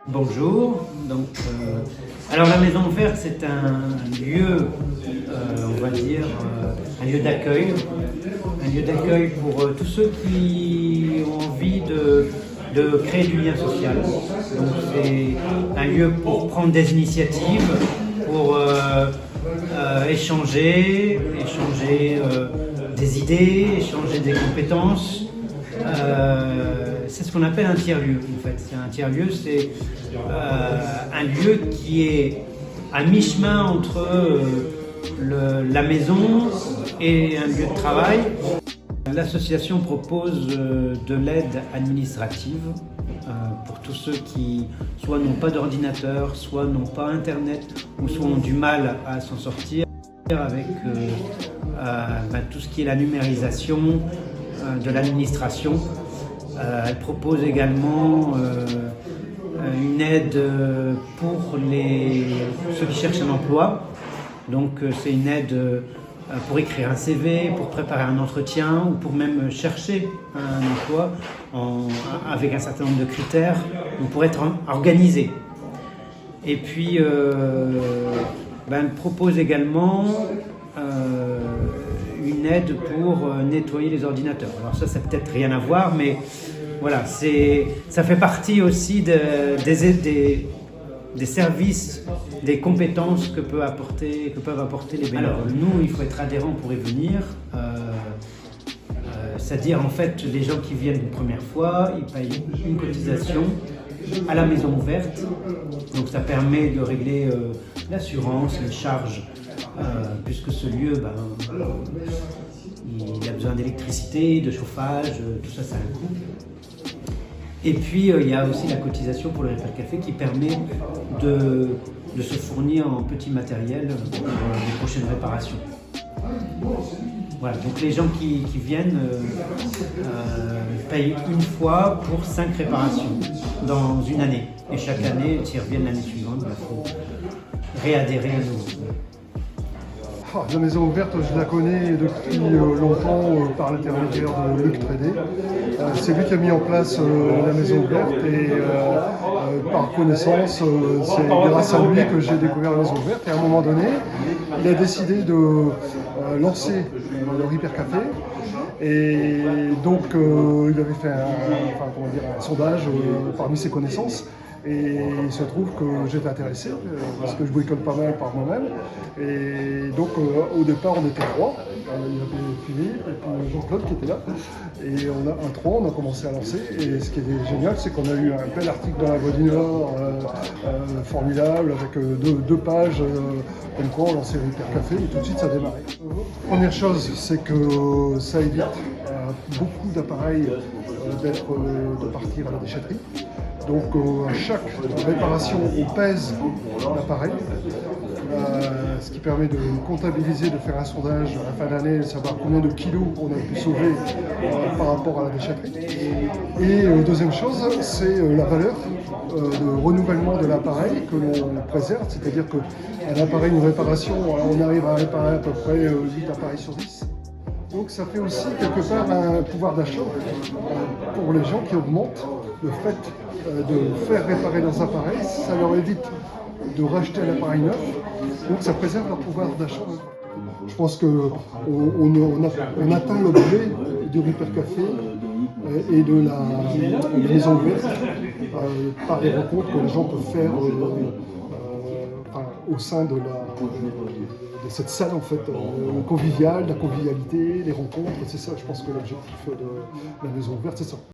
Bonjour. Alors la Maison Verte, c'est un lieu, on va dire, un lieu d'accueil. Un lieu d'accueil pour tous ceux qui ont envie de créer du lien social. Donc c'est un lieu pour prendre des initiatives, pour échanger des idées, échanger des compétences. C'est ce qu'on appelle un tiers-lieu en fait. Un tiers-lieu, c'est un lieu qui est à mi-chemin entre la maison et un lieu de travail. L'association propose de l'aide administrative pour tous ceux qui soit n'ont pas d'ordinateur, soit n'ont pas internet ou soit ont du mal à s'en sortir avec tout ce qui est la numérisation de l'administration. Elle propose également une aide pour ceux qui cherchent un emploi. Donc c'est une aide pour écrire un CV, pour préparer un entretien ou pour même chercher un emploi avec un certain nombre de critères pour être organisé. Et puis elle propose également une aide pour nettoyer les ordinateurs. Alors ça peut-être rien à voir, mais voilà, ça fait partie aussi des services, des compétences que peuvent apporter les bénévoles. Alors nous, il faut être adhérent pour y venir. C'est-à-dire en fait, les gens qui viennent une première fois, ils payent une cotisation à la Maison Verte. Donc ça permet de régler l'assurance, les charges, puisque ce lieu, il a besoin d'électricité, de chauffage, tout ça, ça a un coût. Et puis il y a aussi la cotisation pour le Repair Café qui permet de se fournir en petit matériel pour les prochaines réparations. Voilà, donc les gens qui viennent payent une fois pour 5 réparations dans une année. Et chaque année, s'ils reviennent l'année suivante, il faut réadhérer à nouveau. La Maison Verte, je la connais depuis longtemps par l'intermédiaire de Luc Trédé. C'est lui qui a mis en place la Maison Verte et par connaissance, c'est grâce à lui que j'ai découvert la Maison Verte. Et à un moment donné, il a décidé de lancer le Repair Café. Et donc, il avait fait un sondage parmi ses connaissances. Et il se trouve que j'étais intéressé, parce que je bricole pas mal par moi-même. Et donc au départ on était 3, il y avait Philippe et puis Jean-Claude qui était là. Et on a un 3, on a commencé à lancer. Et ce qui est génial, c'est qu'on a eu un bel article dans la Voix du Nord, formidable, avec deux pages, comme quoi on lançait le Repair Café et tout de suite ça a démarré. Première chose, c'est que ça évite beaucoup d'appareils de partir à la déchetterie. Donc à chaque réparation, on pèse l'appareil, ce qui permet de comptabiliser, de faire un sondage à la fin d'année, de savoir combien de kilos on a pu sauver par rapport à la déchetterie. Et deuxième chose, c'est la valeur de renouvellement de l'appareil que l'on préserve, c'est-à-dire qu'un appareil, une réparation, on arrive à réparer à peu près 8 appareils sur 10. Donc ça fait aussi quelque part un pouvoir d'achat pour les gens qui augmentent le fait de faire réparer leurs appareils, ça leur évite de racheter un appareil neuf, donc ça préserve leur pouvoir d'achat. Je pense qu'on atteint l'objet du Repair Café et de la Maison Verte par les rencontres que les gens peuvent faire au sein de cette salle en fait, conviviale, la convivialité, les rencontres, c'est ça, je pense que l'objectif de la Maison Verte, c'est ça.